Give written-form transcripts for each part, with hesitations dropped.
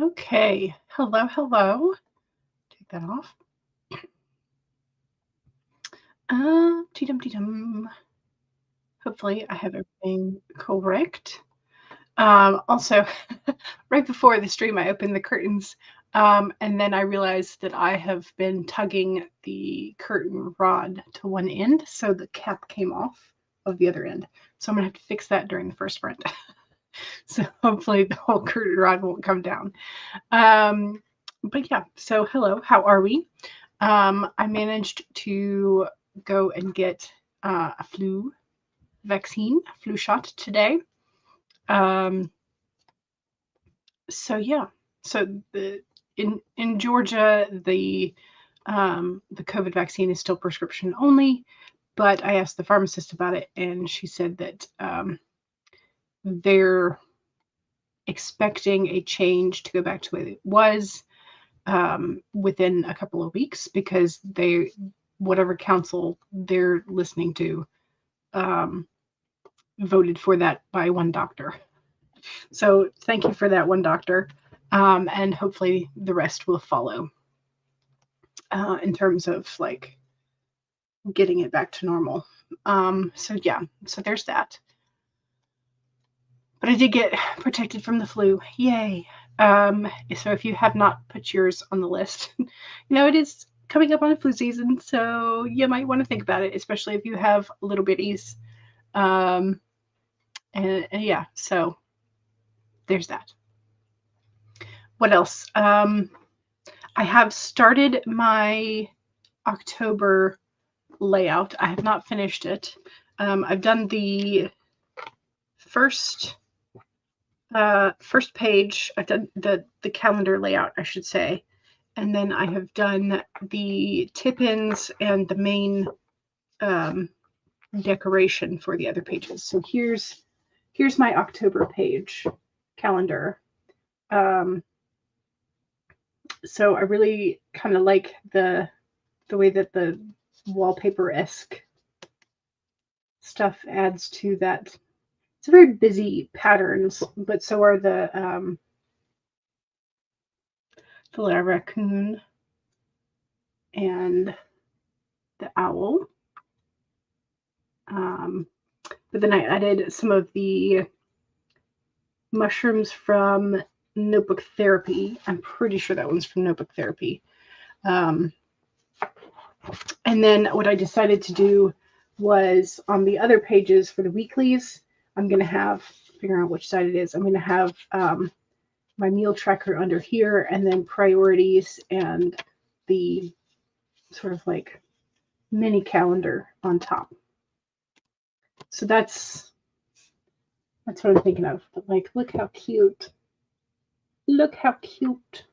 Okay. Hello, hello. Take that off. Dum. Hopefully I have everything correct. Also, right before the stream, I opened the curtains, and then I realized that I have been tugging the curtain rod to one end, so the cap came off of the other end. So I'm gonna have to fix that during the first sprint. So hopefully the whole curtain rod won't come down. But yeah, so hello, how are we? I managed to go and get a flu vaccine, a flu shot today. Um, so yeah, so in Georgia, the COVID vaccine is still prescription only, but I asked the pharmacist about it, and she said that they're expecting a change to go back to the way it was within a couple of weeks because whatever council they're listening to voted for that by one doctor. So thank you for that one doctor, and hopefully the rest will follow in terms of like getting it back to normal. So yeah, so there's that. But I did get protected from the flu. Yay. So if you have not put yours on the list, it is coming up on the flu season, so you might want to think about it, especially if you have little bitties. And yeah, so there's that. What else? I have started my October layout. I have not finished it. I've done the first page. I've done the calendar layout, I should say, and then I have done the tip-ins and the main decoration for the other pages. So here's my October page calendar. So I really kind of like the way that the wallpaper-esque stuff adds to that. It's a very busy patterns, but so are the little raccoon and the owl. But then I added some of the mushrooms from Notebook Therapy. I'm pretty sure that one's from Notebook Therapy. And then what I decided to do was on the other pages for the weeklies, I'm going to have, figure out which side it is, I'm going to have my meal tracker under here, and then priorities and the sort of like mini calendar on top. So that's what I'm thinking of. But like, look how cute. Look how cute.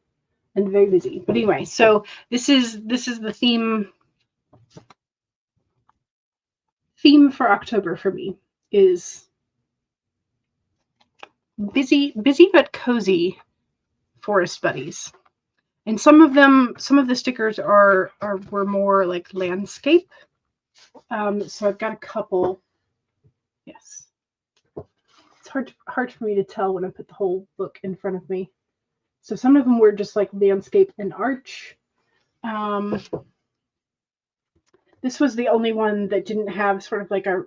And very busy. But anyway, so this is the theme for October for me is busy but cozy forest buddies. And some of the stickers were more like landscape. So I've got a couple. Yes. It's hard for me to tell when I put the whole book in front of me. So some of them were just like landscape and arch. This was the only one that didn't have sort of like a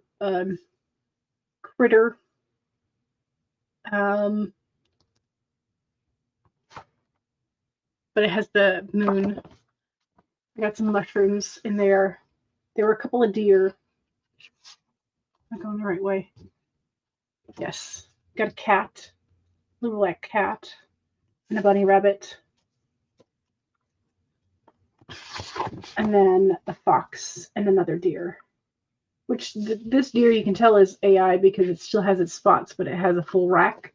critter. But it has the moon. I got some mushrooms in there. There were a couple of deer. Am I going the right way? Yes. Got a cat, little black cat, and a bunny rabbit. And then a fox and another deer. Which this deer you can tell is AI because it still has its spots, but it has a full rack.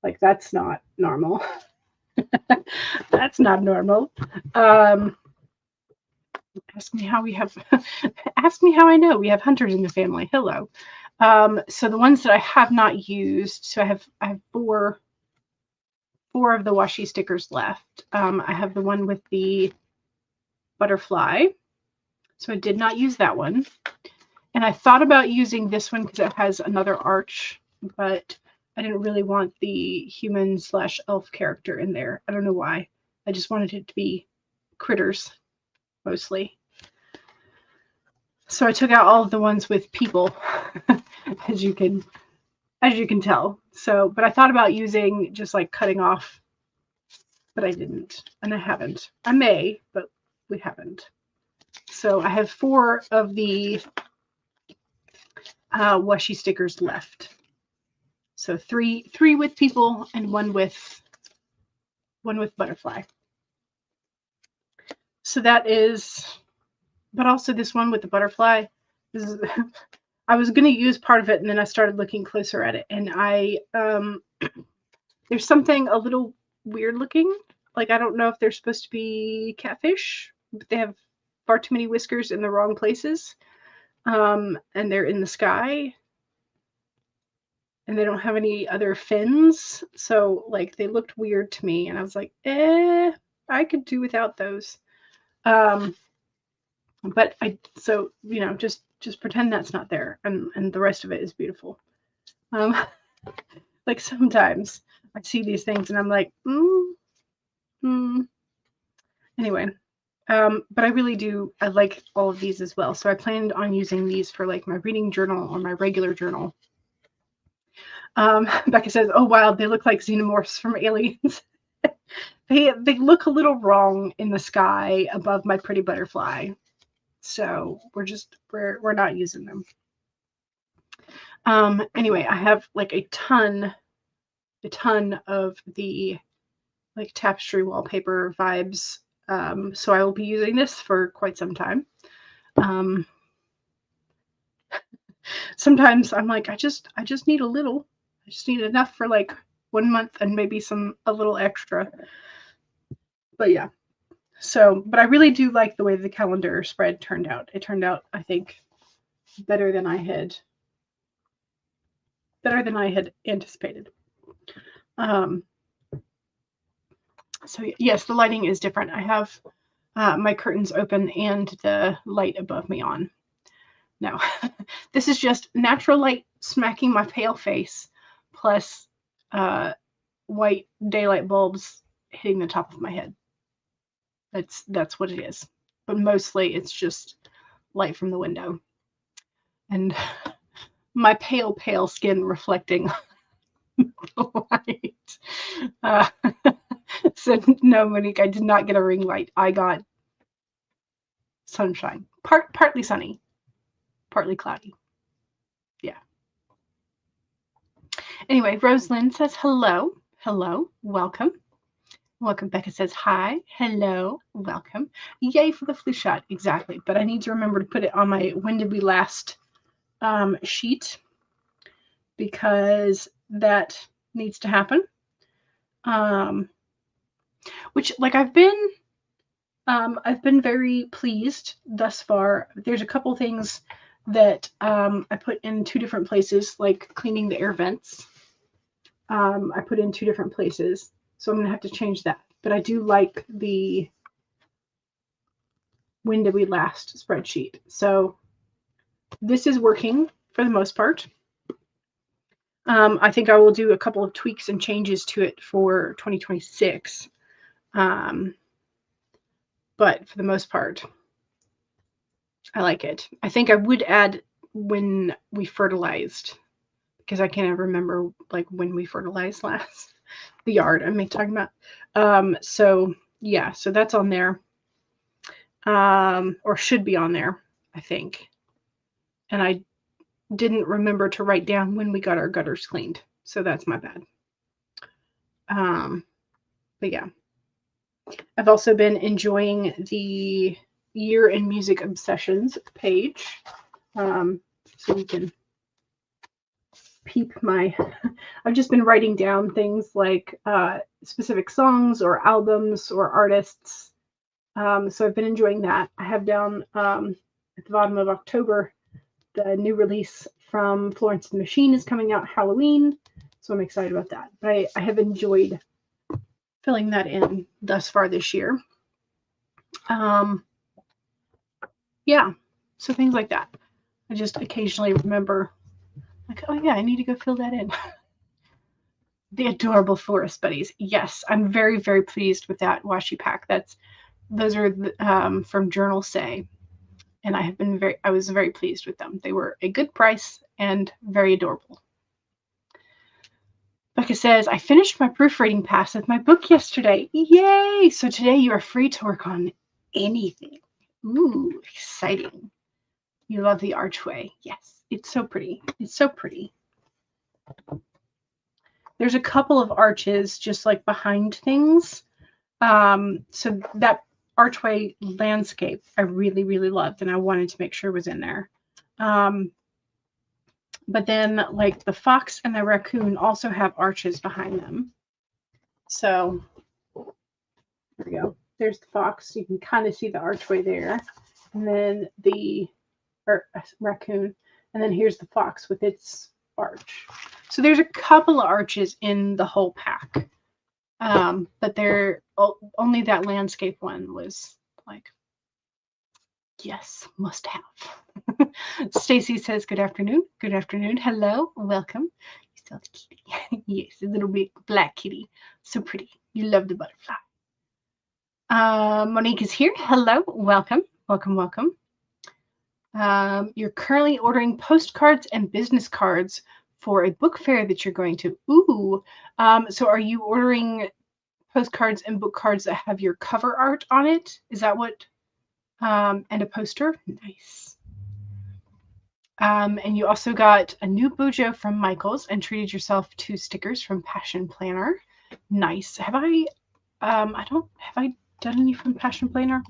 Like that's not normal. That's not normal. Ask me how I know we have hunters in the family. Hello. So the ones that I have not used, so I have four of the washi stickers left. I have the one with the butterfly, so I did not use that one. And I thought about using this one because it has another arch, but I didn't really want the human/elf character in there. I don't know why. I just wanted it to be critters mostly. So I took out all of the ones with people, as you can tell. So, but I thought about using just like cutting off, but I didn't, and I haven't. I may, but we haven't. So I have 4 of the washi stickers left. So three with people and one with butterfly. So that is, but also this one with the butterfly. This is, I was going to use part of it, and then I started looking closer at it, and there's something a little weird looking. Like, I don't know if they're supposed to be catfish, but they have far too many whiskers in the wrong places. And they're in the sky. And they don't have any other fins. So, like, they looked weird to me. And I was like, I could do without those. But so, you know, just pretend that's not there. And the rest of it is beautiful. Like, sometimes I see these things and I'm like, Anyway, but I really do. I like all of these as well. So I planned on using these for like my reading journal or my regular journal. Becca says, "Oh wow, they look like xenomorphs from Aliens." They look a little wrong in the sky above my pretty butterfly. So we're not using them. Anyway, I have like a ton of the like tapestry wallpaper vibes. So I will be using this for quite some time. Sometimes I'm like, I just need a little. I just need enough for like 1 month and maybe a little extra. But yeah. So, but I really do like the way the calendar spread turned out. It turned out, I think, better than I had anticipated. So yes, the lighting is different. I have my curtains open and the light above me on. No, this is just natural light smacking my pale face, plus white daylight bulbs hitting the top of my head. That's what it is. But mostly it's just light from the window. And my pale skin reflecting the light. So no, Monique, I did not get a ring light. I got sunshine. Partly sunny, partly cloudy. Yeah. Anyway, Rosalind says hello. Hello. Welcome. Welcome. Becca says hi. Hello. Welcome. Yay for the flu shot. Exactly. But I need to remember to put it on my when did we last sheet, because that needs to happen. Which, like, I've been very pleased thus far. There's a couple things that I put in 2 different places, like cleaning the air vents. I put in 2 different places, so I'm gonna have to change that. But I do like the when did we last spreadsheet. So this is working for the most part. I think I will do a couple of tweaks and changes to it for 2026. But for the most part, I like it. I think I would add when we fertilized, because I can't remember like when we fertilized last. The yard I'm talking about. So yeah, so that's on there. Or should be on there, I think. And I didn't remember to write down when we got our gutters cleaned. So that's my bad. But yeah. I've also been enjoying the Year in Music Obsessions page. So we can peep I've just been writing down things like specific songs or albums or artists. So I've been enjoying that. I have down at the bottom of October, the new release from Florence and the Machine is coming out Halloween. So I'm excited about that. But I have enjoyed filling that in thus far this year. Yeah, so things like that. I just occasionally remember, like, oh yeah, I need to go fill that in. The adorable forest buddies. Yes, I'm very, very pleased with that washi pack. Those are from Journal Say, and I was very pleased with them. They were a good price and very adorable. Becca says, I finished my proofreading pass with my book yesterday. Yay! So today you are free to work on anything. Ooh, exciting. You love the archway. Yes, it's so pretty. It's so pretty. There's a couple of arches just like behind things. So that archway landscape I really, really loved, and I wanted to make sure was in there. But then like the fox and the raccoon also have arches behind them. So there we go. There's the fox. You can kind of see the archway there. And then the raccoon. And then here's the fox with its arch. So there's a couple of arches in the whole pack. But they're only that landscape one was like, yes, must have. Stacy says, good afternoon. Good afternoon. Hello. Welcome. You saw the kitty. Yes, a little bit black kitty. So pretty. You love the butterfly. Monique is here. Hello. Welcome. Welcome, welcome. You're currently ordering postcards and business cards for a book fair that you're going to. Ooh. So are you ordering postcards and book cards that have your cover art on it? Is that what? And a poster? Nice. And you also got a new Bujo from Michaels and treated yourself to stickers from Passion Planner. Nice. Have I done any from Passion Planner?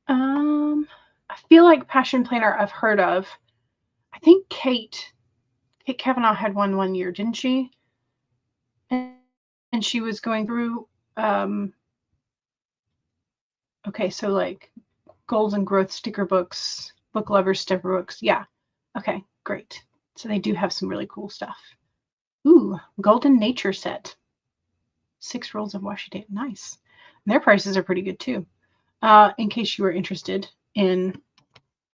I feel like Passion Planner I've heard of. I think Kate Kavanaugh had one year, didn't she? And she was going through okay, so like Goals and Growth sticker books, Book Lovers sticker books. Yeah. Okay, great. So they do have some really cool stuff. Ooh, Golden Nature set. 6 rolls of washi tape. Nice. And their prices are pretty good too. In case you were interested in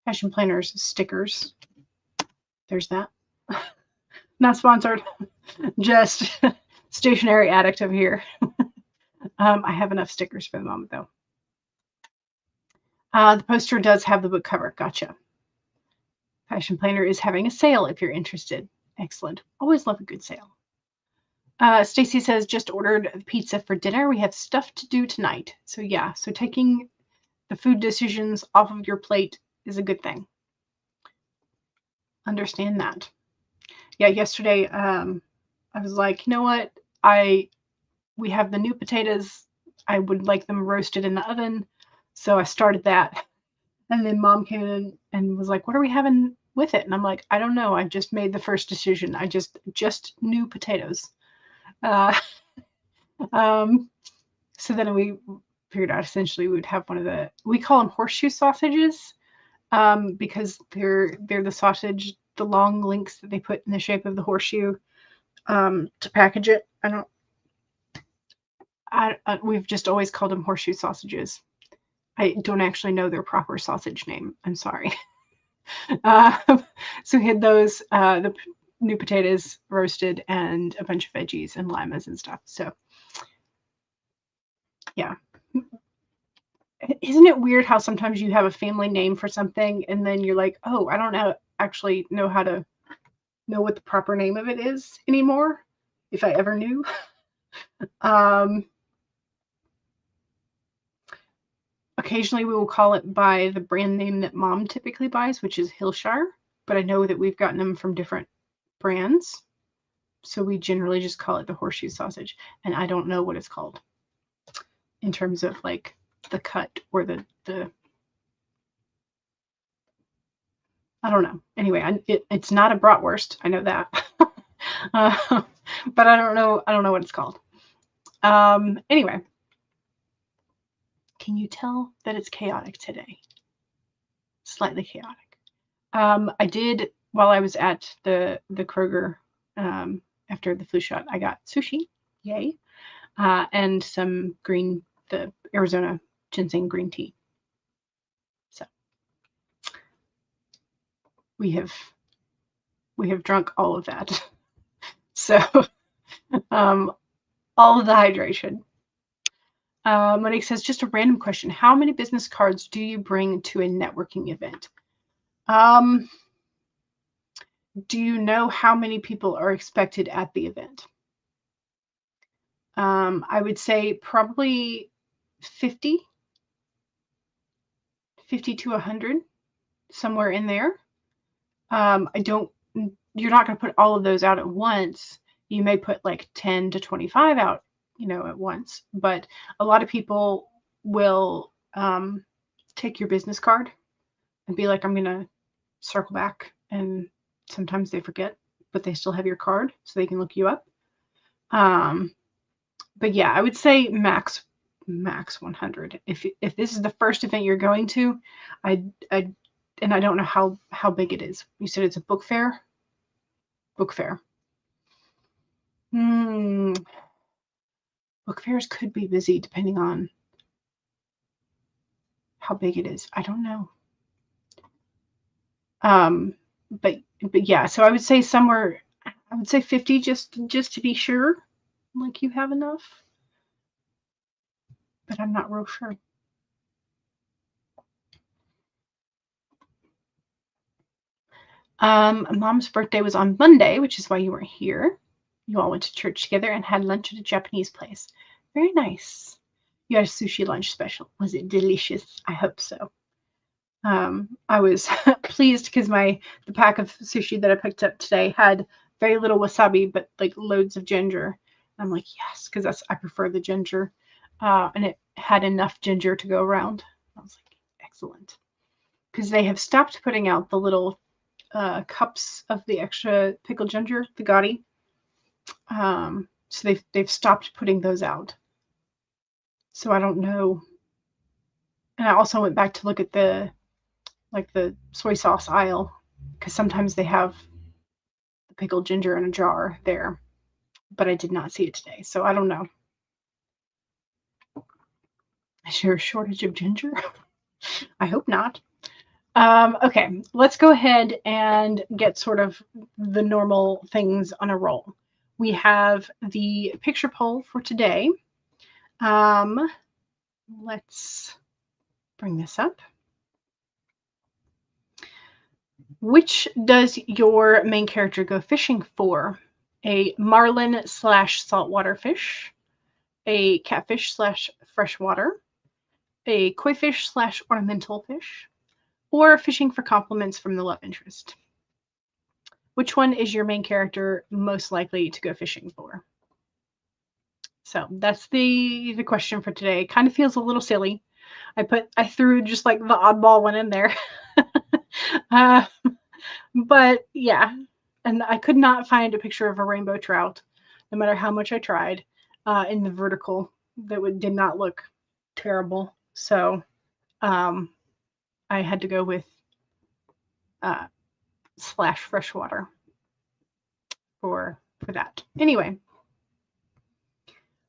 Passion Planner's stickers. There's that. Not sponsored. Just stationary addict over here. I have enough stickers for the moment though. The poster does have the book cover. Gotcha. Passion Planner is having a sale if you're interested. Excellent. Always love a good sale. Stacy says, just ordered pizza for dinner. We have stuff to do tonight. So yeah, so taking the food decisions off of your plate is a good thing. Understand that. Yeah, yesterday I was like, you know what? We have the new potatoes. I would like them roasted in the oven. So I started that. And then Mom came in and was like, what are we having with it? And I'm like, I don't know. I just made the first decision. I just new potatoes. So then we figured out essentially we would have one of we call them horseshoe sausages because they're the sausage, the long links that they put in the shape of the horseshoe to package it. We've just always called them horseshoe sausages. I don't actually know their proper sausage name. I'm sorry. So we had those, the new potatoes roasted and a bunch of veggies and limas and stuff. So yeah. Isn't it weird how sometimes you have a family name for something and then you're like, oh, I don't actually know how to know what the proper name of it is anymore, if I ever knew. Occasionally we will call it by the brand name that Mom typically buys, which is Hillshire, but I know that we've gotten them from different brands. So we generally just call it the horseshoe sausage, and I don't know what it's called in terms of like the cut or the I don't know. Anyway, it's not a bratwurst. I know that, but I don't know what it's called. Anyway, can you tell that it's chaotic today? Slightly chaotic. I did while I was at the Kroger after the flu shot. I got sushi, yay, and some the Arizona ginseng green tea. So we have drunk all of that. So all of the hydration. Monique says, just a random question. How many business cards do you bring to a networking event? Do you know how many people are expected at the event? I would say probably 50 to 100, somewhere in there. You're not going to put all of those out at once. You may put like 10 to 25 out, at once, but a lot of people will take your business card and be like, I'm going to circle back, and sometimes they forget, but they still have your card so they can look you up. But yeah, I would say max 100. If this is the first event you're going to, I don't know how big it is. You said it's a book fair? Book fair. Book fairs could be busy depending on how big it is. I don't know. But yeah, so I would say somewhere, I would say 50 just to be sure, like you have enough. But I'm not real sure. Mom's birthday was on Monday, which is why you weren't here. You all went to church together and had lunch at a Japanese place. Very nice. You had a sushi lunch special. Was it delicious? I hope so. I was pleased because the pack of sushi that I picked up today had very little wasabi, but like loads of ginger. I'm like, yes, because I prefer the ginger, and it had enough ginger to go around. I was like, excellent, because they have stopped putting out the little cups of the extra pickled ginger, the gotti. So they've stopped putting those out. So I don't know. And I also went back to look at the soy sauce aisle, because sometimes they have the pickled ginger in a jar there, but I did not see it today. So I don't know. Is there a shortage of ginger? I hope not. Okay, let's go ahead and get sort of the normal things on a roll. We have the picture poll for today. Let's bring this up. Which does your main character go fishing for? A marlin / saltwater fish, a catfish / freshwater, a koi fish / ornamental fish, or fishing for compliments from the love interest? Which one is your main character most likely to go fishing for? So that's the question for today. It kind of feels a little silly. I threw just like the oddball one in there. But yeah, and I could not find a picture of a rainbow trout, no matter how much I tried, in the vertical. That did not look terrible. So I had to go with / freshwater for that. Anyway,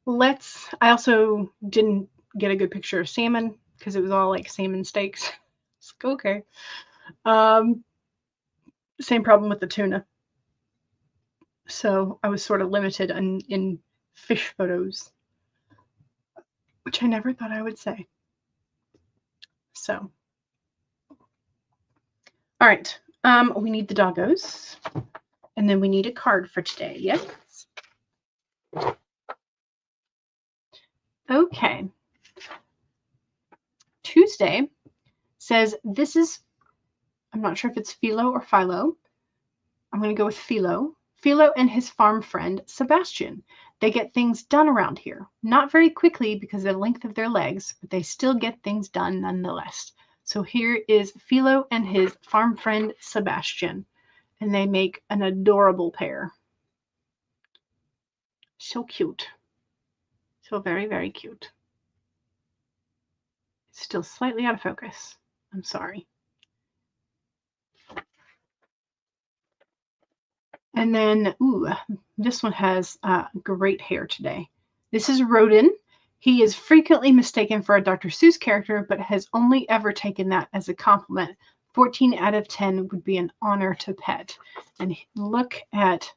I also didn't get a good picture of salmon because it was all like salmon steaks. It's like, okay. Same problem with the tuna. So I was sort of limited in fish photos, which I never thought I would say. So, all right. We need the doggos, and then we need a card for today. Yes. Okay. Tuesday says this is, I'm not sure if it's Philo or Philo. I'm going to go with Philo. Philo and his farm friend, Sebastian. They get things done around here. Not very quickly because of the length of their legs, but they still get things done nonetheless. So here is Philo and his farm friend, Sebastian. And they make an adorable pair. So cute. So very, very cute. It's still slightly out of focus. I'm sorry. And then, this one has great hair today. This is Rodin. He is frequently mistaken for a Dr. Seuss character, but has only ever taken that as a compliment 14 out of 10 would be an honor to pet. And look at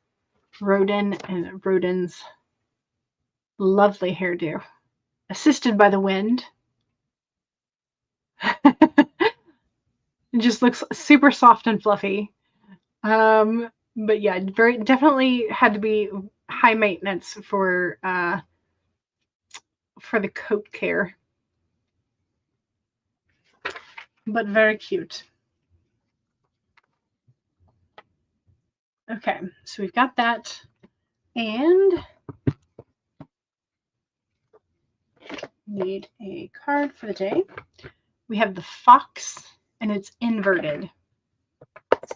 Rodin and Rodin's lovely hairdo, assisted by the wind. It just looks super soft and fluffy. But yeah, very definitely had to be high maintenance for the coat care. But very cute. Okay, so we've got that. And need a card for the day. We have the fox, and it's inverted.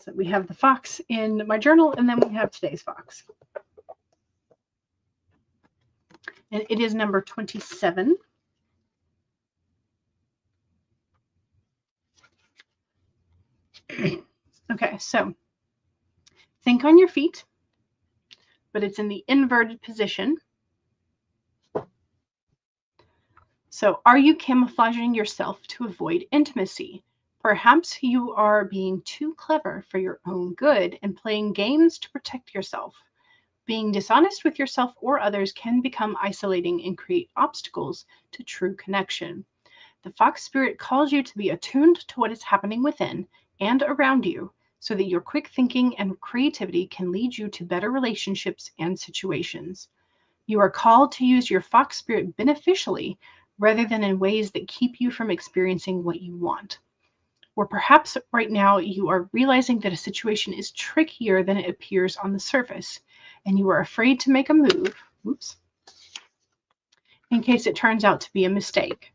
So we have the fox in my journal, and then we have today's fox. And it is number 27. Okay, so think on your feet, but it's in the inverted position. So are you camouflaging yourself to avoid intimacy? Perhaps you are being too clever for your own good and playing games to protect yourself. Being dishonest with yourself or others can become isolating and create obstacles to true connection. The fox spirit calls you to be attuned to what is happening within and around you so that your quick thinking and creativity can lead you to better relationships and situations. You are called to use your fox spirit beneficially rather than in ways that keep you from experiencing what you want. Or perhaps right now you are realizing that a situation is trickier than it appears on the surface, and you are afraid to make a move, in case it turns out to be a mistake.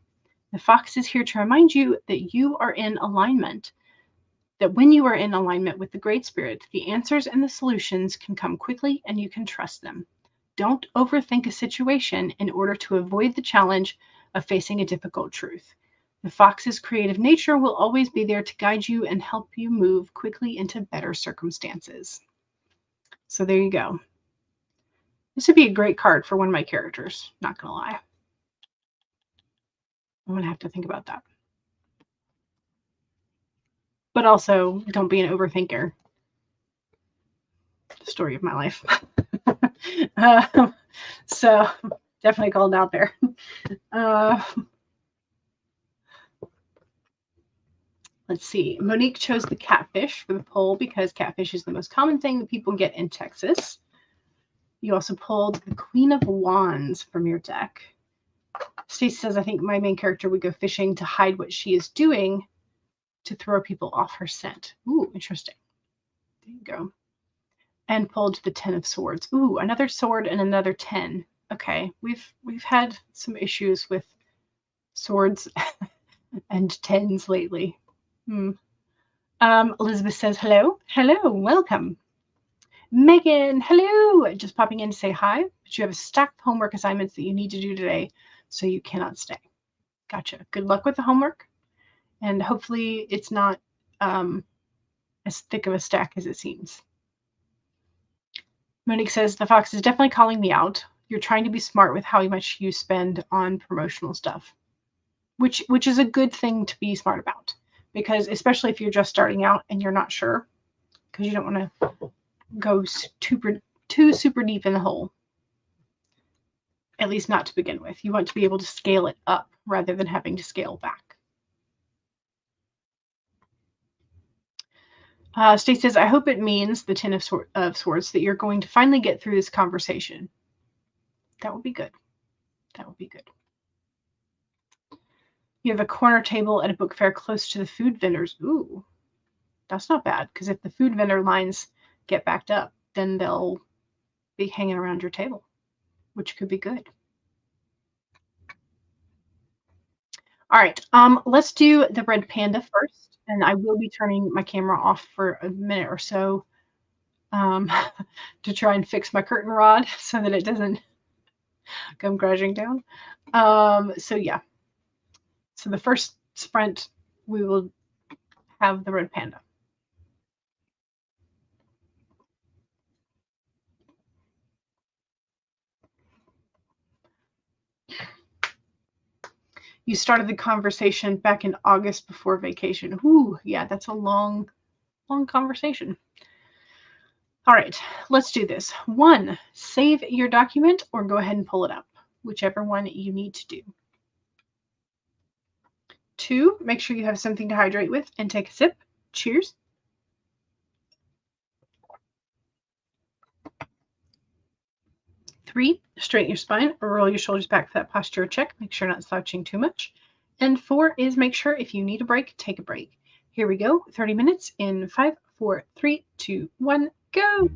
The fox is here to remind you that you are in alignment, that when you are in alignment with the Great Spirit, the answers and the solutions can come quickly and you can trust them. Don't overthink a situation in order to avoid the challenge of facing a difficult truth. The fox's creative nature will always be there to guide you and help you move quickly into better circumstances. So there you go. This would be a great card for one of my characters, not gonna lie. I'm gonna have to think about that. But also, don't be an overthinker. The story of my life. So definitely called out there. Let's see. Monique chose the catfish for the poll because catfish is the most common thing that people get in Texas. You also pulled the Queen of Wands from your deck. Stacey says, I think my main character would go fishing to hide what she is doing to throw people off her scent. Ooh, interesting. There you go. And pulled the 10 of Swords. Ooh, another sword and another 10. Okay, we've had some issues with swords and 10s lately. Elizabeth says, hello. Hello, welcome. Megan, hello. Just popping in to say hi. But you have a stack of homework assignments that you need to do today, so you cannot stay. Gotcha. Good luck with the homework. And hopefully it's not as thick of a stack as it seems. Monique says, the fox is definitely calling me out. You're trying to be smart with how much you spend on promotional stuff, which is a good thing to be smart about, because especially if you're just starting out and you're not sure, because you don't want to go too super deep in the hole, at least not to begin with. You want to be able to scale it up rather than having to scale back. Stacey says, I hope it means, the 10 of Swords, that you're going to finally get through this conversation. That would be good. That would be good. You have a corner table at a book fair close to the food vendors. Ooh, that's not bad, because if the food vendor lines get backed up, then they'll be hanging around your table, which could be good. All right, let's do the red panda first, and I will be turning my camera off for a minute or so to try and fix my curtain rod so that it doesn't come crashing down. So yeah, so the first sprint, we will have the red panda. You started the conversation back in August before vacation. Ooh, yeah, that's a long, long conversation. All right, let's do this. 1, save your document or go ahead and pull it up, whichever one you need to do. 2, make sure you have something to hydrate with and take a sip. Cheers. 3, straighten your spine or roll your shoulders back for that posture check. Make sure you're not slouching too much. And 4 is make sure if you need a break, take a break. Here we go. 30 minutes in 5, 4, 3, 2, 1, go.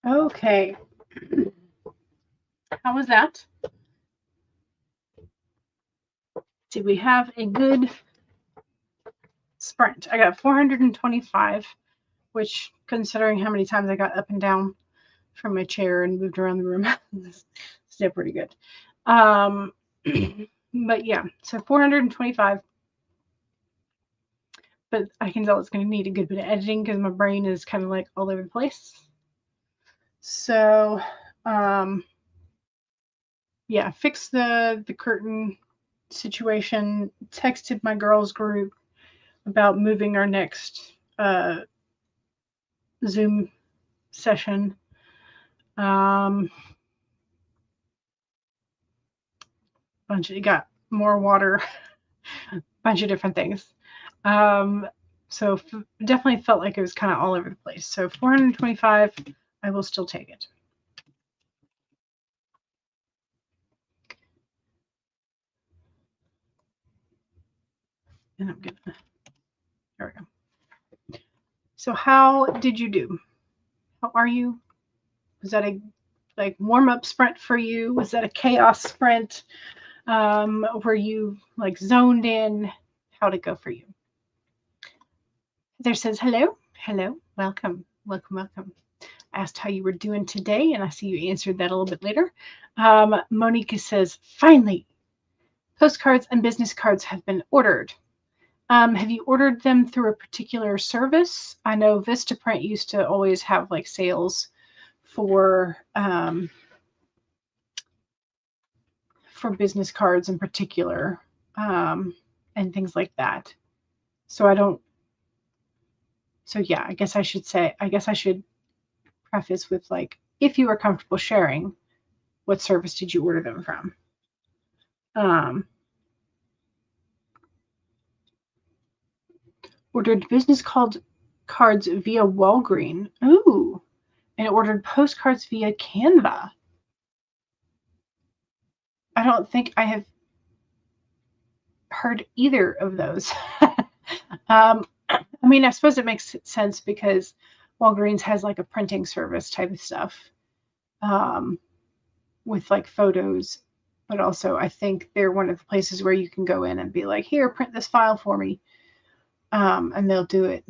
Okay. How was that? Did we have a good sprint? I got 425, which, considering how many times I got up and down from my chair and moved around the room, still pretty good. But yeah, so 425. But I can tell it's going to need a good bit of editing because my brain is kind of like all over the place. So, yeah, fixed the curtain situation. Texted my girls group about moving our next Zoom session. You got more water, bunch of different things. So definitely felt like it was kind of all over the place. So 425, I will still take it. And I'm gonna, there we go. So how did you do? How are you? Was that a like warm up sprint for you? Was that a chaos sprint? Were you like zoned in? How'd it go for you? There says hello, hello, welcome, welcome, welcome. I asked how you were doing today, and I see you answered that a little bit later. Monica says, finally, postcards and business cards have been ordered. Have you ordered them through a particular service? I know Vistaprint used to always have like sales for business cards in particular, and things like that. So yeah, I guess I should preface with like, if you are comfortable sharing, what service did you order them from? Um, Ordered business cards via Walgreen. Ooh, and ordered postcards via Canva. I don't think I have heard either of those. I mean, I suppose it makes sense because Walgreens has like a printing service type of stuff, with like photos, but also I think they're one of the places where you can go in and be like, here, print this file for me, and they'll do it.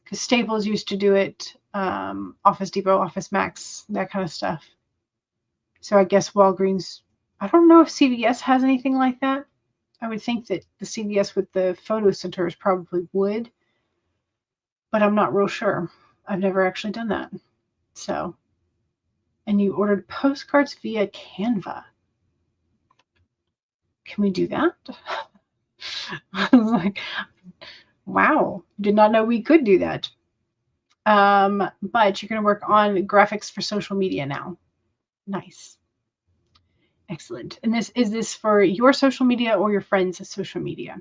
Because Staples used to do it, Office Depot, Office Max, that kind of stuff. So I guess Walgreens, I don't know if CVS has anything like that. I would think that the CVS with the photo centers probably would, but I'm not real sure. I've never actually done that. So, and you ordered postcards via Canva. Can we do that? I was like, wow, did not know we could do that. But you're going to work on graphics for social media now. Nice. Excellent. And is this for your social media or your friends' social media?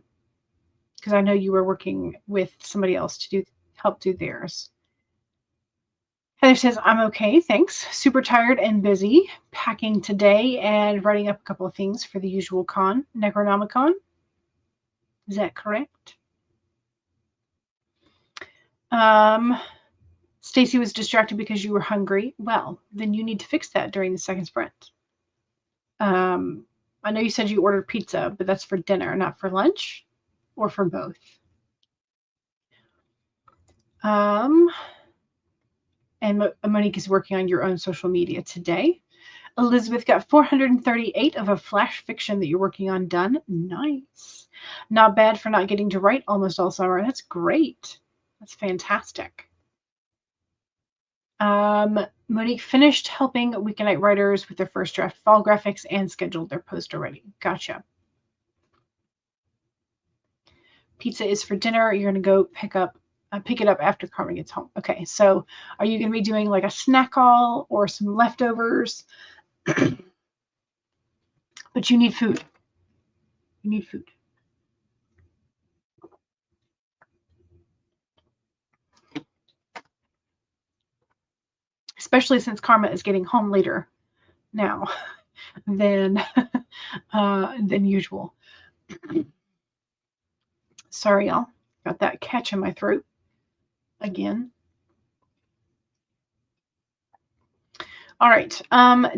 Because I know you were working with somebody else to help do theirs. Heather says, I'm okay, thanks. Super tired and busy packing today and writing up a couple of things for the usual con, Necronomicon. Is that correct? Stacy was distracted because you were hungry. Well, then you need to fix that during the second sprint. I know you said you ordered pizza, but that's for dinner, not for lunch, or for both. And Monique is working on your own social media today. Elizabeth got 438 of a flash fiction that you're working on done. Nice. Not bad for not getting to write almost all summer. That's great. That's fantastic. Monique finished helping Weekend writers with their first draft fall graphics and scheduled their post already. Gotcha. Pizza is for dinner. You're going to go pick it up after Carmen gets home. Okay, so are you going to be doing like a snack haul or some leftovers? But you need food. You need food. Especially since Karma is getting home later now than usual. Sorry, y'all. Got that catch in my throat again. All right.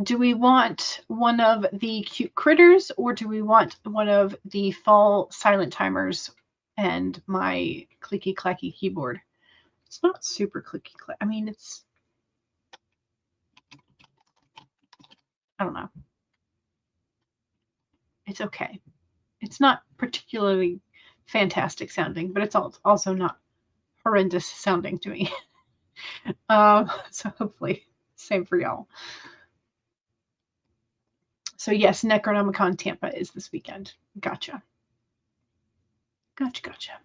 Do we want one of the cute critters or do we want one of the fall silent timers and my clicky clacky keyboard? It's not super clicky clacky. I mean, I don't know. It's okay. It's not particularly fantastic sounding, but it's also not horrendous sounding to me. So hopefully, same for y'all. So yes, Necronomicon Tampa is this weekend. Gotcha. Gotcha.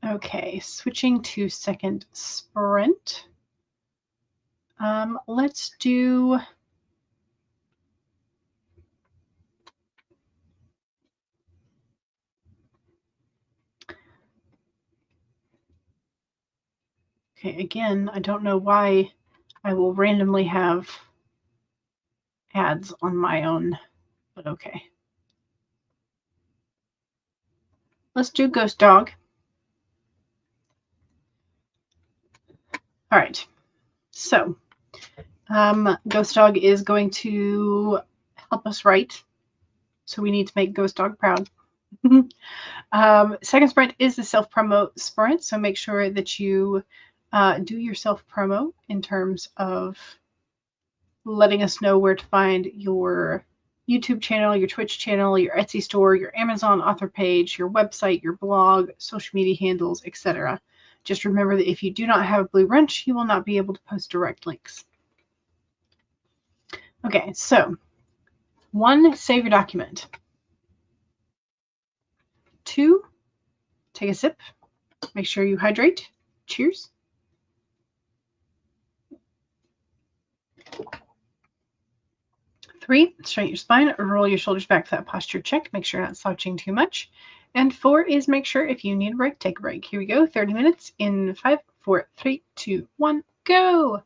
Okay, switching to second sprint. Let's do. Okay, again, I don't know why I will randomly have ads on my own, but okay. Let's do Ghost Dog. All right. So, Ghost Dog is going to help us write. So we need to make Ghost Dog proud. Second sprint is the self-promo sprint. So make sure that you do your self-promo in terms of letting us know where to find your YouTube channel, your Twitch channel, your Etsy store, your Amazon author page, your website, your blog, social media handles, etc. Just remember that if you do not have a blue wrench, you will not be able to post direct links. Okay, so 1, save your document. 2, take a sip. Make sure you hydrate. Cheers. 3, straighten your spine, roll your shoulders back for that posture check. Make sure you're not slouching too much. And 4 is make sure if you need a break, take a break. Here we go, 30 minutes in 5, 4, 3, 2, 1, go.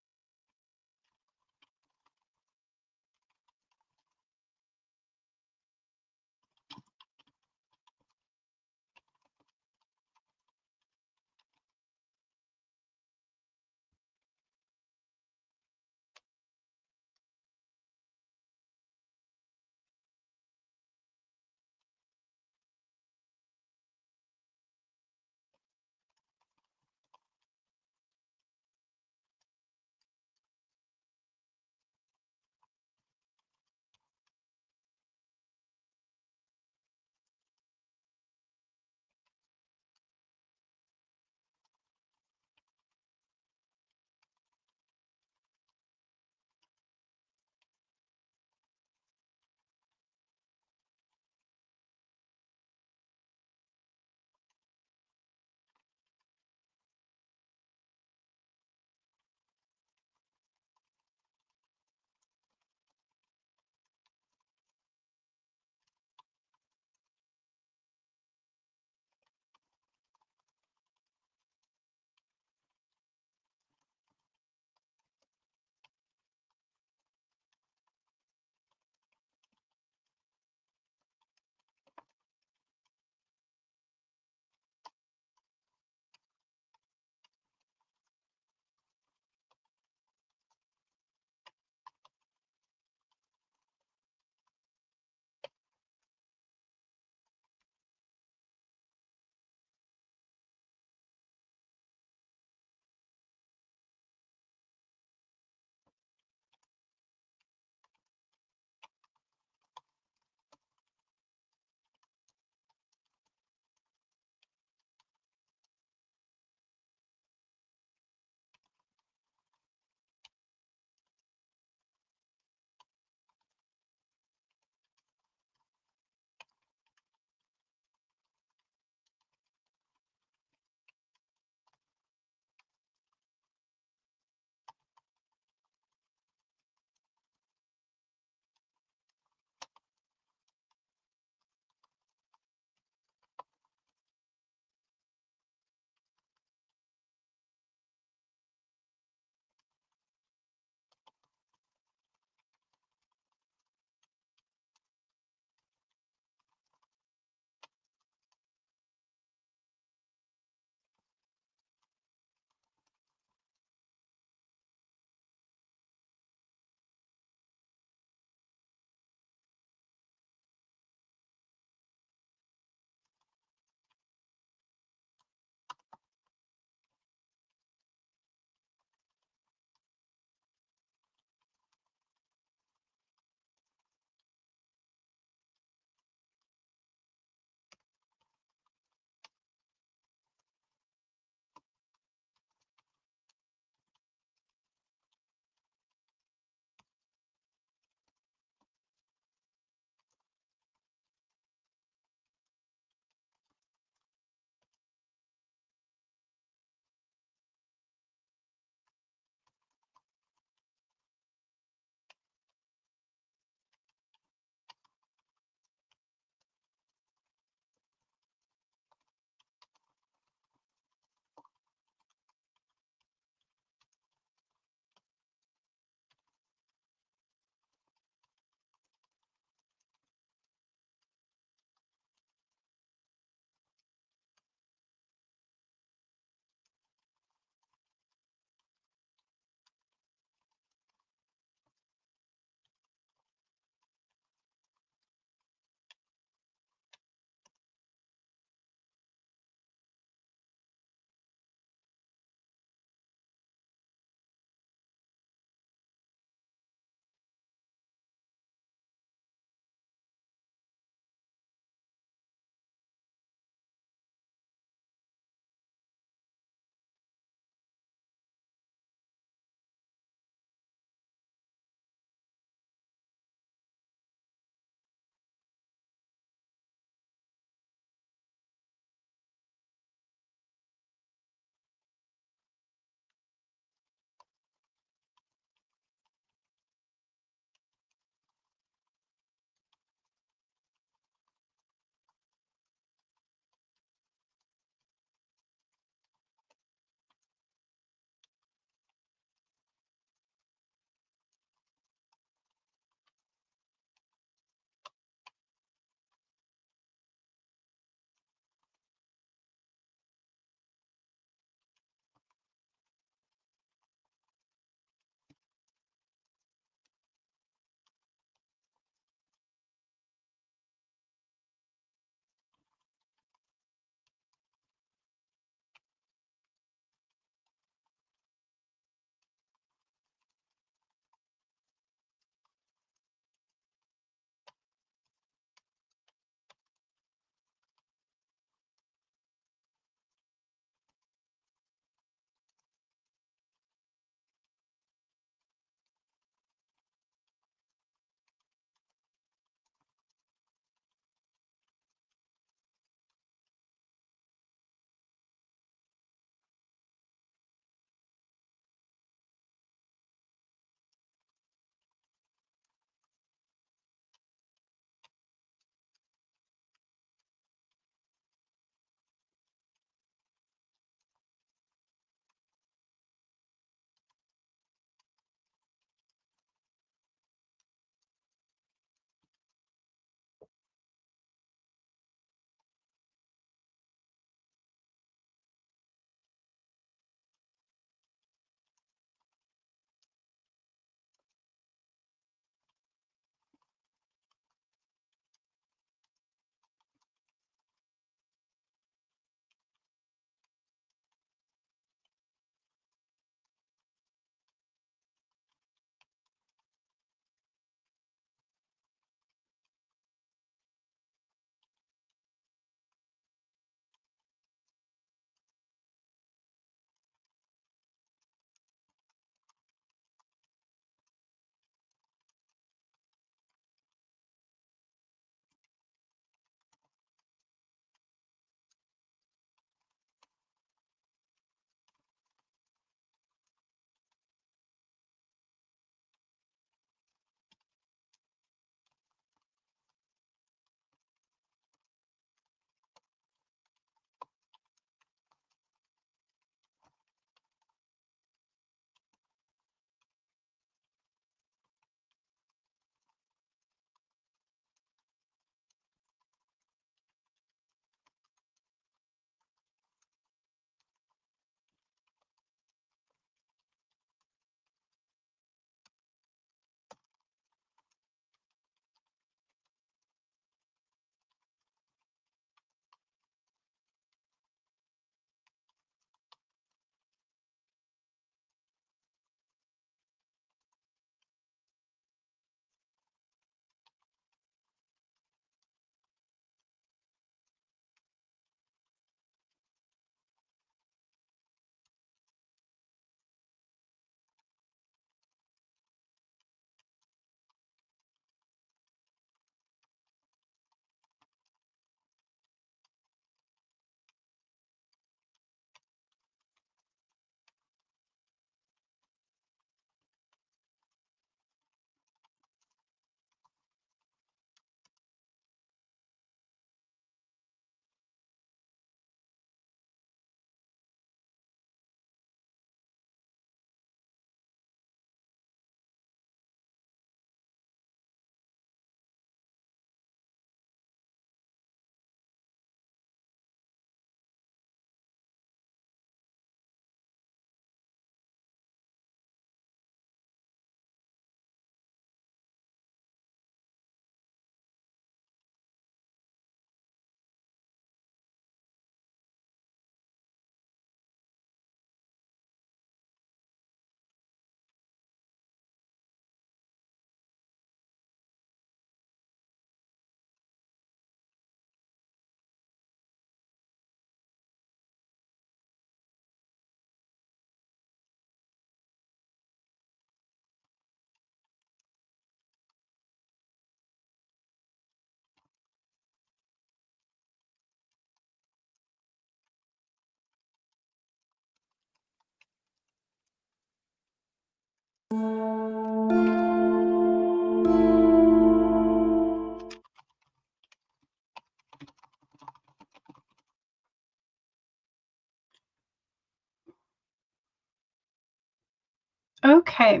Okay.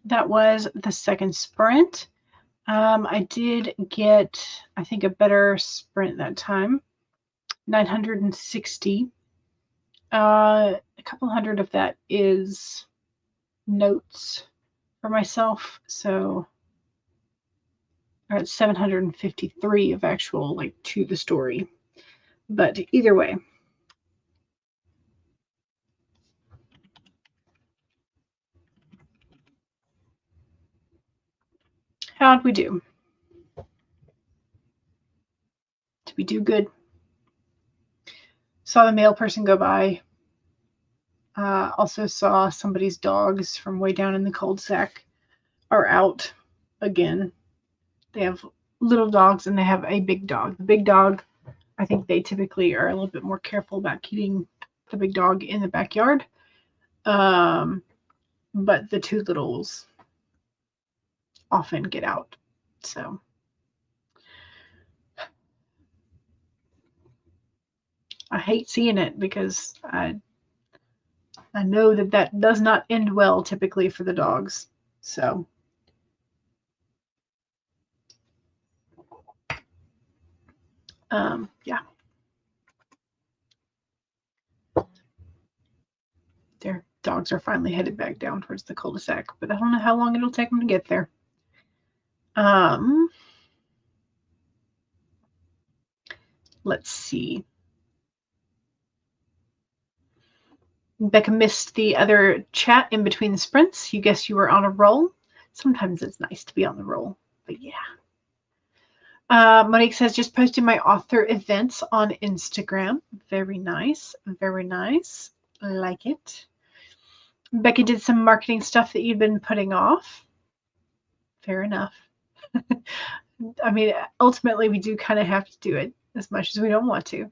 That was the second sprint. I did get, I think, a better sprint that time. 960. A couple hundred of that is notes for myself. So or it's 753 of actual like to the story. But either way. How'd we do? Did we do good? Saw the mail person go by. Also saw somebody's dogs from way down in the cul-de-sac are out again. They have little dogs and they have a big dog. The big dog, I think they typically are a little bit more careful about keeping the big dog in the backyard. But the two littles often get out. So I hate seeing it because I know that that does not end well typically for the dogs. So yeah, their dogs are finally headed back down towards the cul-de-sac, but I don't know how long it'll take them to get there. Let's see. Becca missed the other chat in between the sprints. You guess you were on a roll. Sometimes it's nice to be on the roll, but yeah. Monique says, just posted my author events on Instagram. Very nice. Very nice. I like it. Becky did some marketing stuff that you'd been putting off. Fair enough. I mean, ultimately, we do kind of have to do it as much as we don't want to.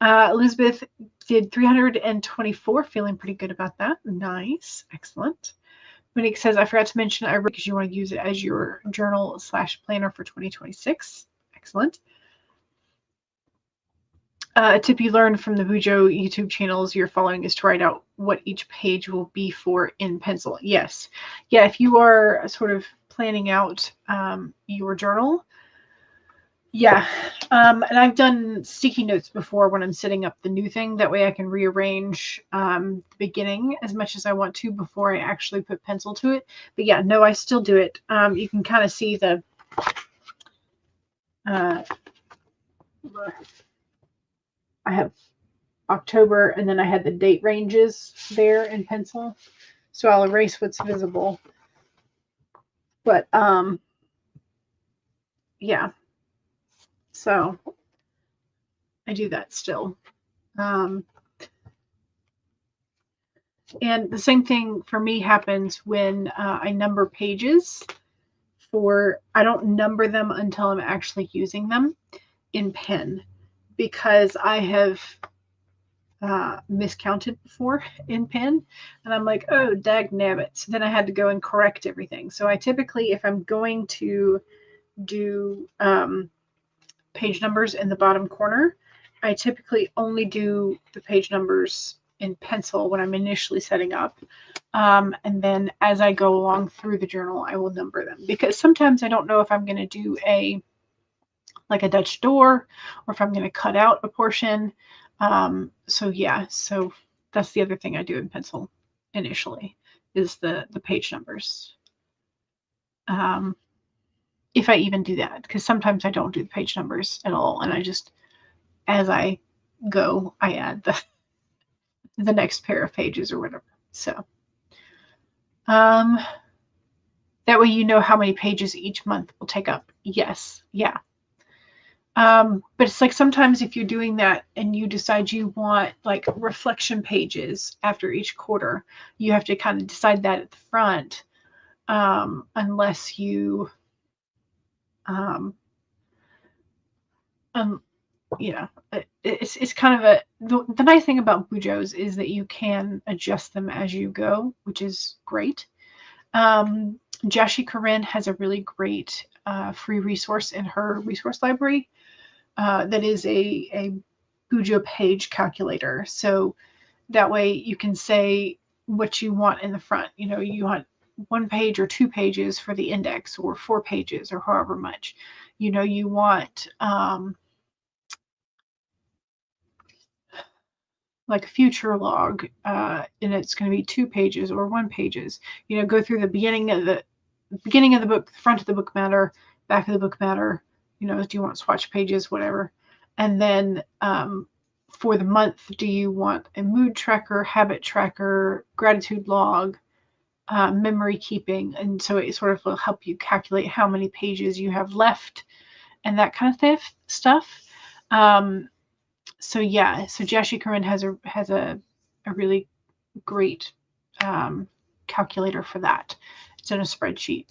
Elizabeth did 324, feeling pretty good about that. Nice. Excellent. Monique says, I forgot to mention I because you want to use it as your journal / planner for 2026. Excellent. A tip you learned from the Bujo YouTube channels you're following is to write out what each page will be for in pencil. Yes. Yeah, if you are sort of planning out your journal, yeah. And I've done sticky notes before when I'm setting up the new thing. That way I can rearrange the beginning as much as I want to before I actually put pencil to it. But yeah, no, I still do it. You can kind of see the I have October and then I had the date ranges there in pencil. So I'll erase what's visible. But yeah. So I do that still. And the same thing for me happens when I number pages. I don't number them until I'm actually using them in pen because I have miscounted before in pen and I'm like, oh, dag nabbit. So then I had to go and correct everything. So I typically, if I'm going to do page numbers in the bottom corner, I typically only do the page numbers in pencil when I'm initially setting up. And then as I go along through the journal, I will number them because sometimes I don't know if I'm going to do a Dutch door or if I'm going to cut out a portion. So yeah, so that's the other thing I do in pencil initially is the page numbers. If I even do that, because sometimes I don't do the page numbers at all, and I just, as I go, I add the next pair of pages or whatever. So that way you know how many pages each month will take up. Yes, yeah. But it's like sometimes if you're doing that and you decide you want like reflection pages after each quarter, you have to kind of decide that at the front, unless you, you know, it's kind of the nice thing about Bujos is that you can adjust them as you go, which is great. Jashi Corinne has a really great free resource in her resource library that is a Bujo page calculator. So That way you can say what you want in the front. You want 1 page or 2 pages for the index, or 4 pages, or however much. You want like a future log, and it's going to be 2 pages or 1 pages. Go through the beginning of the book, the front of the book matter, back of the book matter. Do you want swatch pages, whatever. And then for the month, do you want a mood tracker, habit tracker, gratitude log, memory keeping? And so it sort of will help you calculate how many pages you have left and that kind of stuff. So yeah, so Jashi Curran has a really great calculator for that. It's in a spreadsheet,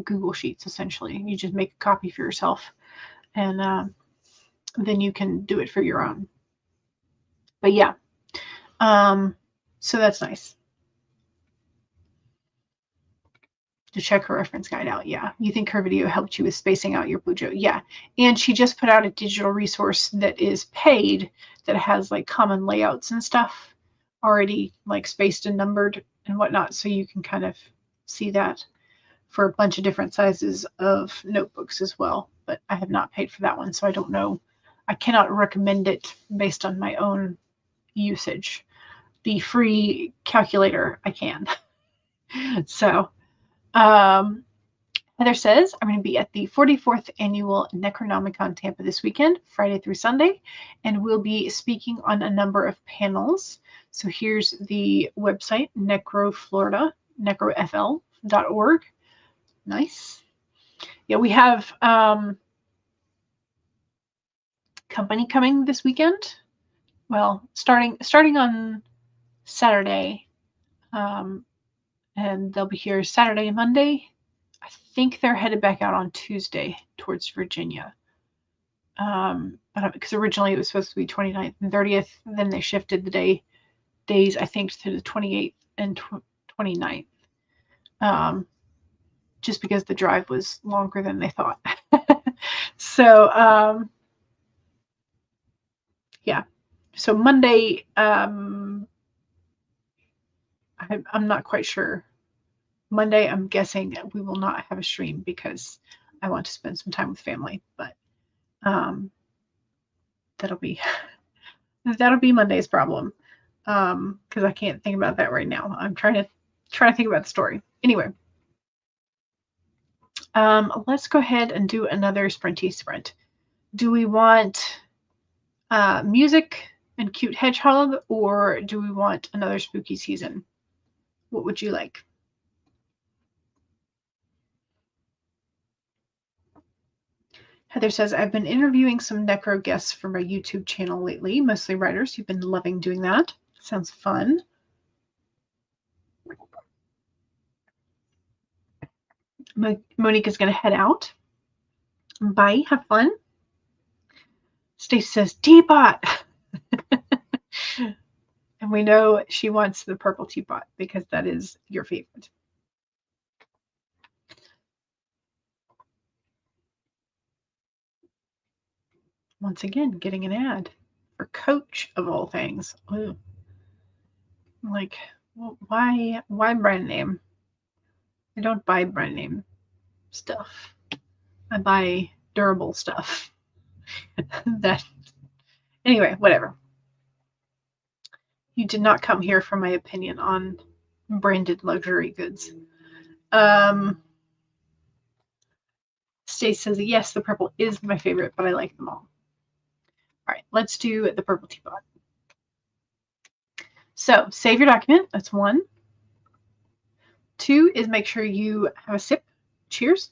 Google Sheets essentially. You just make a copy for yourself, and then you can do it for your own. But yeah, so that's nice to check her reference guide out. Yeah, you think her video helped you with spacing out your Bujo? Yeah, and she just put out a digital resource that is paid, that has like common layouts and stuff already like spaced and numbered and whatnot, so you can kind of see that for a bunch of different sizes of notebooks as well. But I have not paid for that one, so I don't know. I cannot recommend it based on my own usage. The free calculator I can. So Heather says, I'm going to be at the 44th annual Necronomicon Tampa this weekend, Friday through Sunday, and we'll be speaking on a number of panels. So here's the website, Necroflorida, necrofl.org. Nice. Yeah, we have company coming this weekend. Well, starting on Saturday, and they'll be here Saturday and Monday. I think they're headed back out on Tuesday towards Virginia. Because originally it was supposed to be 29th and 30th, and then they shifted the days, I think, to the 28th and 29th. Just because the drive was longer than they thought. So, yeah. So Monday, I'm not quite sure. Monday, I'm guessing we will not have a stream because I want to spend some time with family. But that'll be Monday's problem, because I can't think about that right now. I'm trying to think about the story. Anyway, let's go ahead and do another sprinty sprint. Do we want music and cute hedgehog, or do we want another spooky season? What would you like? Heather says, I've been interviewing some necro guests for my YouTube channel lately, mostly writers. You've been loving doing that. Sounds fun. Monica's going to head out. Bye. Have fun. Stacy says, teapot. And we know she wants the purple teapot because that is your favorite. Once again, getting an ad for Coach of all things. Ooh. Like, well, why brand name? I don't buy brand name stuff. I buy durable stuff. That anyway, whatever. You did not come here for my opinion on branded luxury goods. Stace says, yes, the purple is my favorite, but I like them all. All right, let's do the purple teapot. So save your document. That's 1. 2 is make sure you have a sip. Cheers.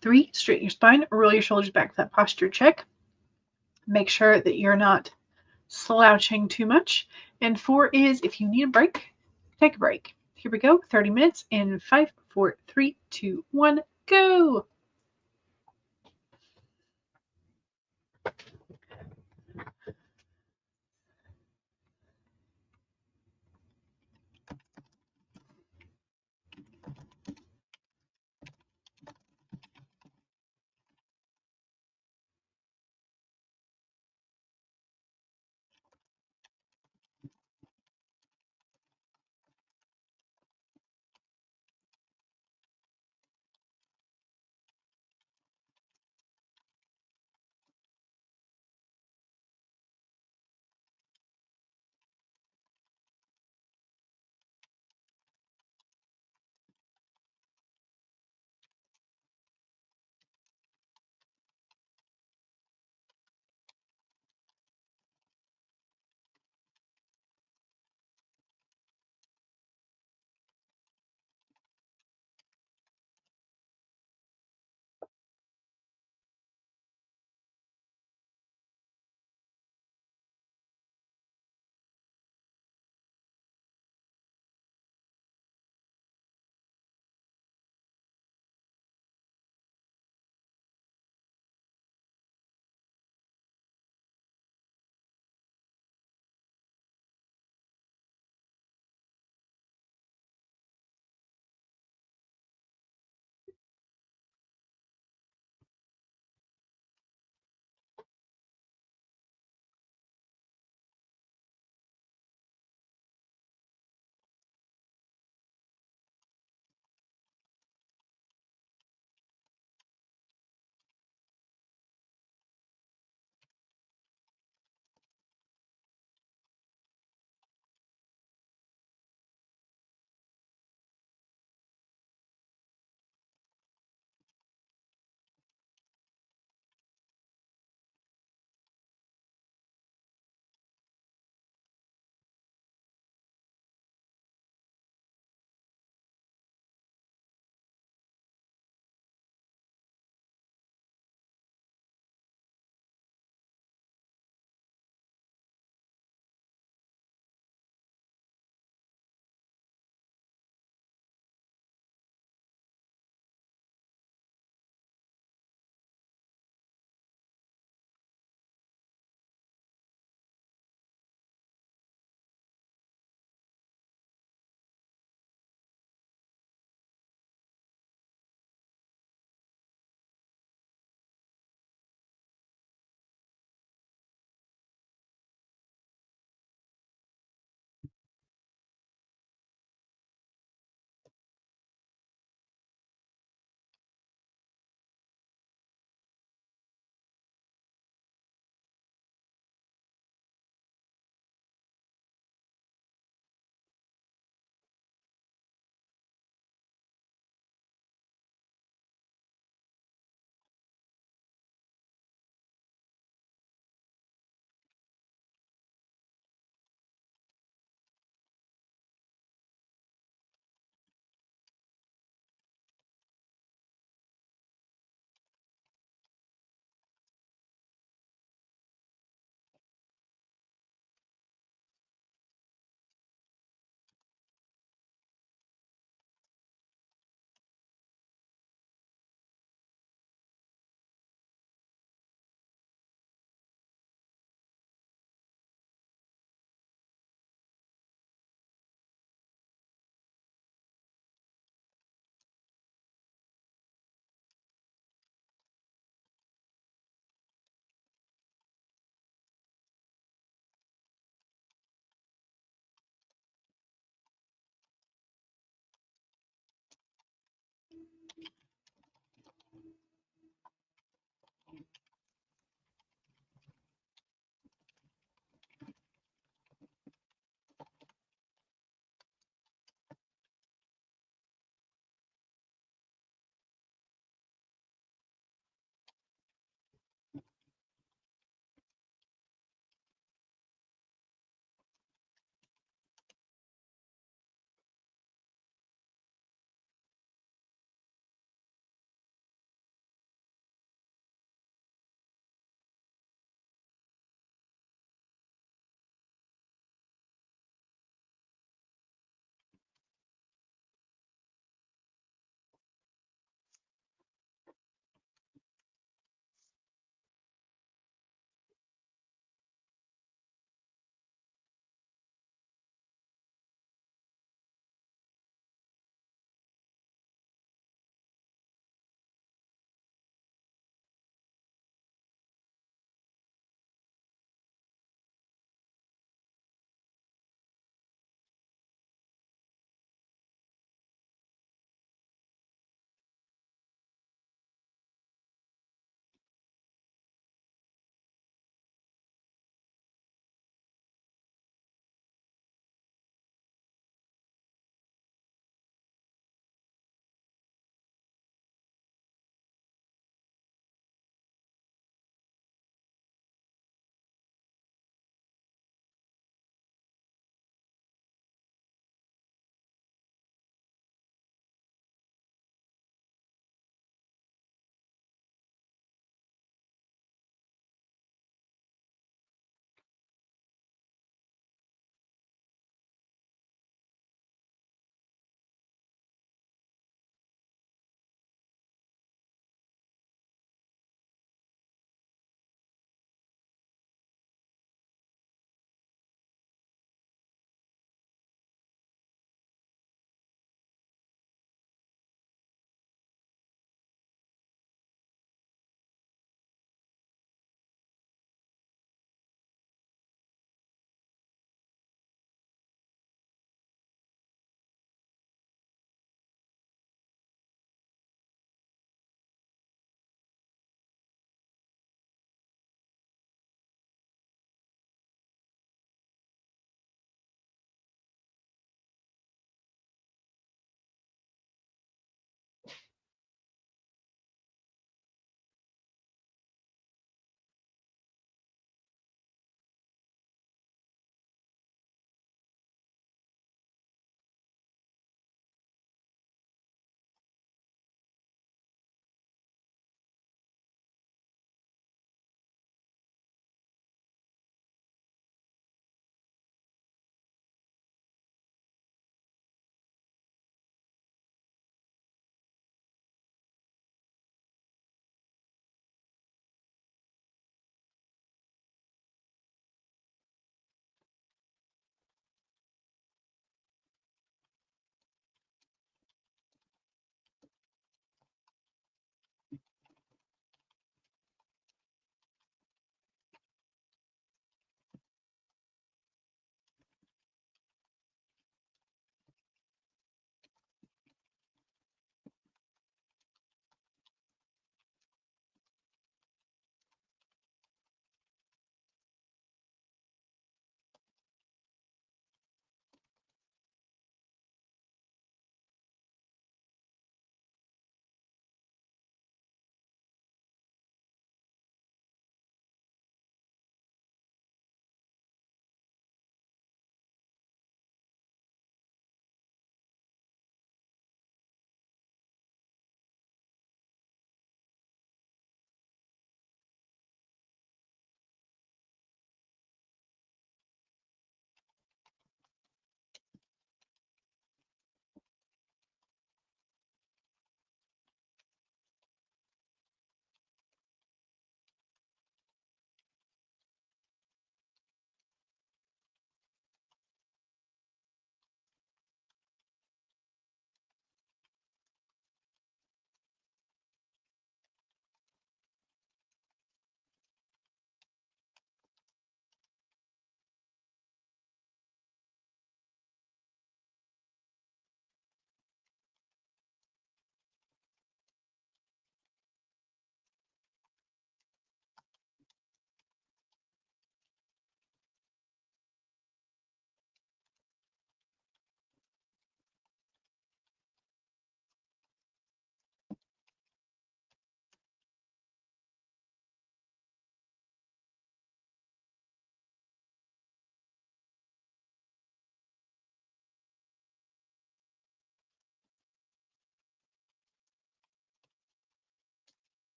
3, straighten your spine, roll your shoulders back for that posture check. Make sure that you're not slouching too much. And 4 is if you need a break, take a break. Here we go. 30 minutes in 5, 4, 3, 2, 1, go.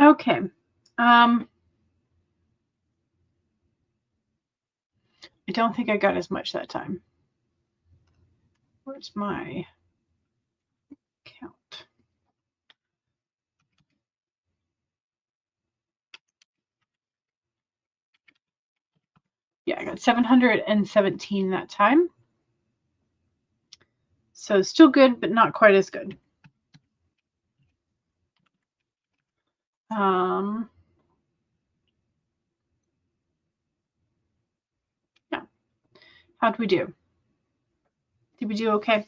Okay. I don't think I got as much that time. Where's my count? Yeah, I got 717 that time. So still good, but not quite as good. Yeah. How'd we do? Did we do okay?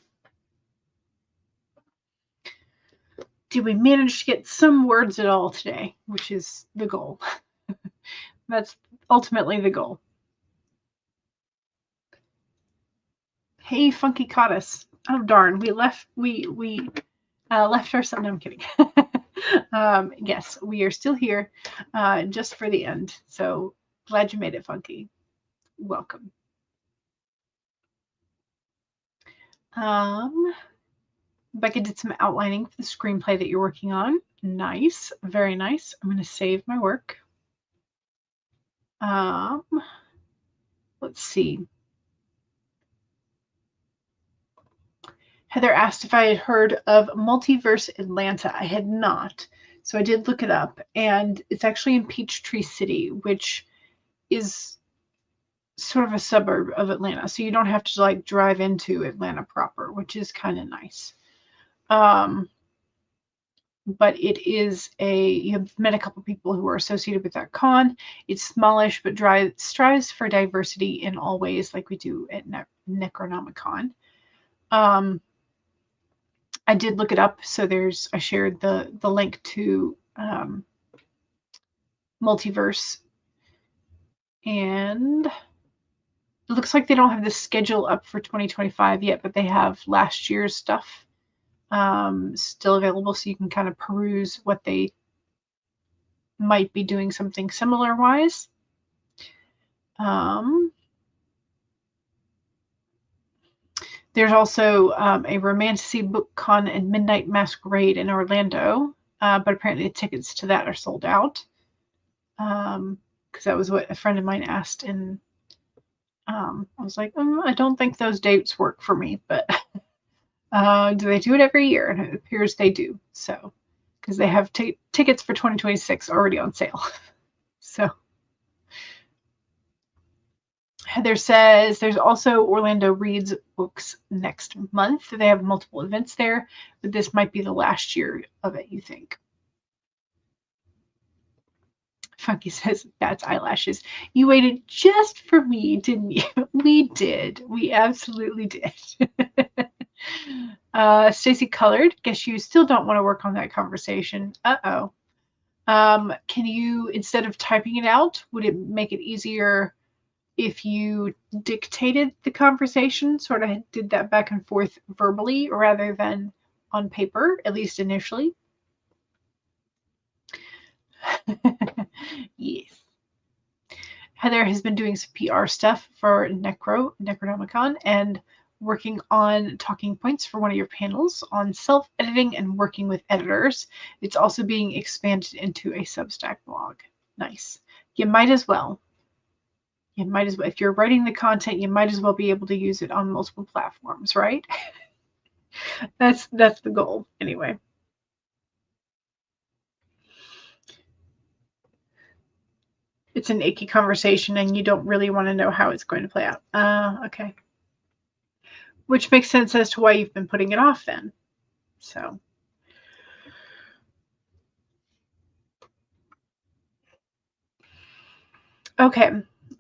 Did we manage to get some words at all today, which is the goal? That's ultimately the goal. Hey, Funky caught us. Oh darn, we left ourselves. No, I'm kidding. Yes, we are still here, just for the end. So glad you made it, Funky. Welcome. Becca did some outlining for the screenplay that you're working on. Nice, very nice. I'm going to save my work. Let's see. Heather asked if I had heard of Multiverse Atlanta. I had not. So I did look it up, and it's actually in Peachtree City, which is sort of a suburb of Atlanta. So you don't have to like drive into Atlanta proper, which is kind of nice. But it is you have met a couple people who are associated with that con. It's smallish, but strives for diversity in all ways, like we do at Necronomicon. I did look it up, so I shared the link to Multiverse, and it looks like they don't have the schedule up for 2025 yet, but they have last year's stuff still available, so you can kind of peruse what they might be doing something similar wise. There's also a Romantasy Book Con and Midnight Masquerade in Orlando, but apparently the tickets to that are sold out. Because that was what a friend of mine asked, and I was like, I don't think those dates work for me, but do they do it every year? And it appears they do. So, because they have tickets for 2026 already on sale. So, Heather says there's also Orlando Reads Books next month. They have multiple events there, but this might be the last year of it, you think. Funky says, that's eyelashes. You waited just for me, didn't you? We did. We absolutely did. Stacy Colored, guess you still don't want to work on that conversation. Uh-oh. Can you, instead of typing it out, would it make it easier if you dictated the conversation, sort of did that back and forth verbally rather than on paper, at least initially? Yes. Heather has been doing some PR stuff for Necronomicon and working on talking points for one of your panels on self-editing and working with editors. It's also being expanded into a Substack blog. Nice. You might as well. If you're writing the content, you might as well be able to use it on multiple platforms, right? That's the goal anyway. It's an icky conversation and you don't really want to know how it's going to play out. Okay. Which makes sense as to why you've been putting it off then. So. Okay.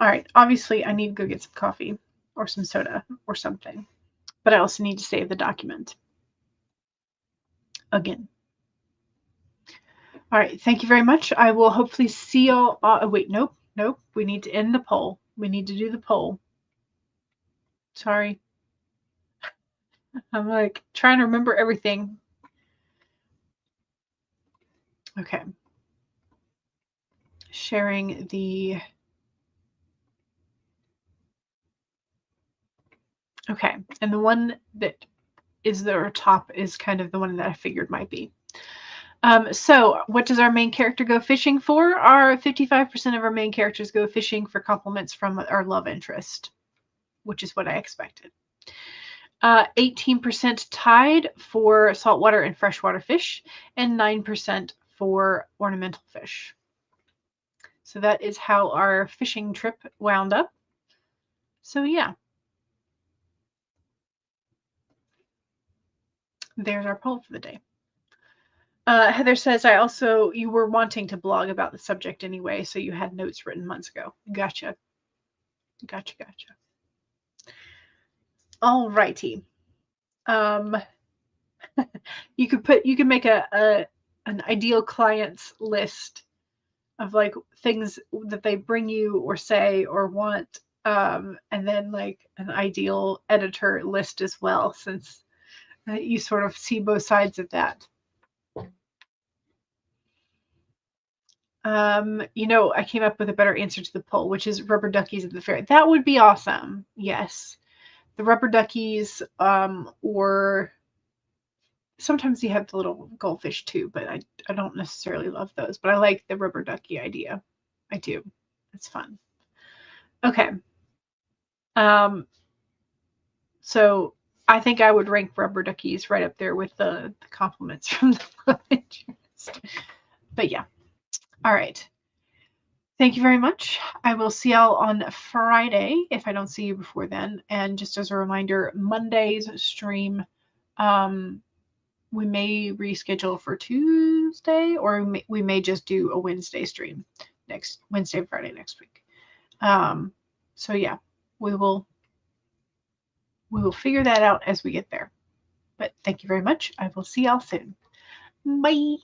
All right. Obviously, I need to go get some coffee or some soda or something. But I also need to save the document. Again. All right. Thank you very much. I will hopefully see y'all. Wait, nope. We need to end the poll. We need to do the poll. Sorry. I'm like trying to remember everything. Okay. Sharing the. Okay. And the one that is the top is kind of the one that I figured might be. So what does our main character go fishing for? Our 55% of our main characters go fishing for compliments from our love interest, which is what I expected. 18% tide for saltwater and freshwater fish, and 9% for ornamental fish. So that is how our fishing trip wound up. So yeah, there's our poll for the day. Heather says, you were wanting to blog about the subject anyway, so you had notes written months ago. Gotcha. All righty. You could make an ideal client's list of like things that they bring you or say or want, and then like an ideal editor list as well, since you sort of see both sides of that. I came up with a better answer to the poll, which is rubber duckies at the fair. That would be awesome. Yes. The rubber duckies, or sometimes you have the little goldfish too, but I don't necessarily love those, but I like the rubber ducky idea. I do. It's fun. Okay. So I think I would rank rubber duckies right up there with the compliments from the love interest. But yeah. All right. Thank you very much. I will see y'all on Friday if I don't see you before then. And just as a reminder, Monday's stream, we may reschedule for Tuesday, or we may just do a Wednesday stream next Wednesday, Friday next week. So yeah, we will figure that out as we get there. But thank you very much. I will see y'all soon. Bye.